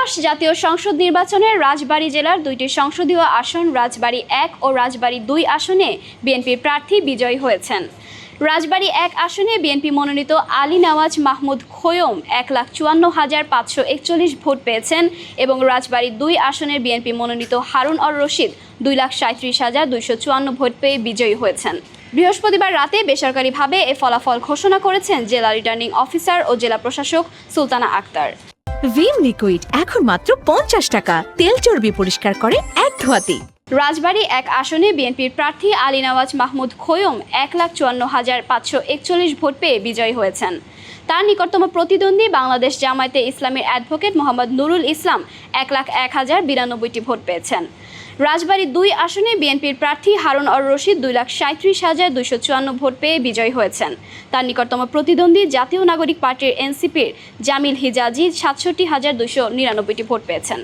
ত্রয়োদশ জাতীয় সংসদ নির্বাচনে রাজবাড়ী জেলার দুইটি সংসদীয় আসন রাজবাড়ী ১ ও রাজবাড়ী ২ আসনে বিএনপির প্রার্থী বিজয়ী হয়েছেন। রাজবাড়ী ১ আসনে বিএনপি মনোনীত আলী নওয়াজ মাহমুদ খোয়ম ১,৫৪,৫৪১ ভোট পেয়েছেন এবং রাজবাড়ী ২ আসনের বিএনপি মনোনীত হারুন অর রশিদ ২,৩৭,২৫৪ ভোট পেয়ে বিজয়ী হয়েছেন। বৃহস্পতিবার রাতে বেসরকারিভাবে এ ফলাফল ঘোষণা করেছেন জেলা রিটার্নিং অফিসার ও জেলা প্রশাসক সুলতানা আক্তার। ভিম লিকুইড এখন মাত্র ৫০ টাকা, তেল চর্বি পরিষ্কার করে এক ধোয়াতেই। রাজবাড়ী ১ আসনে বিএনপির প্রার্থী আলী নওয়াজ মাহমুদ খোয়ম ১,৫৪,৫৪১ ভোট পেয়ে বিজয়ী হয়েছেন। তার নিকটতম প্রতিদ্বন্দ্বী বাংলাদেশ জামায়াতে ইসলামীর অ্যাডভোকেট মোহাম্মদ নুরুল ইসলাম ১,০১,০৯২ ভোট পেয়েছেন। রাজবাড়ী ২ আসনে বিএনপির প্রার্থী হারুন অর রশিদ ২,৩৭,২৫৪ ভোট পেয়ে বিজয়ী হয়েছেন। তার নিকটতম প্রতিদ্বন্দ্বী জাতীয় নাগরিক পার্টির এনসিপির জামিল হিজাজি ৬৭,২৯৯ ভোট পেয়েছেন।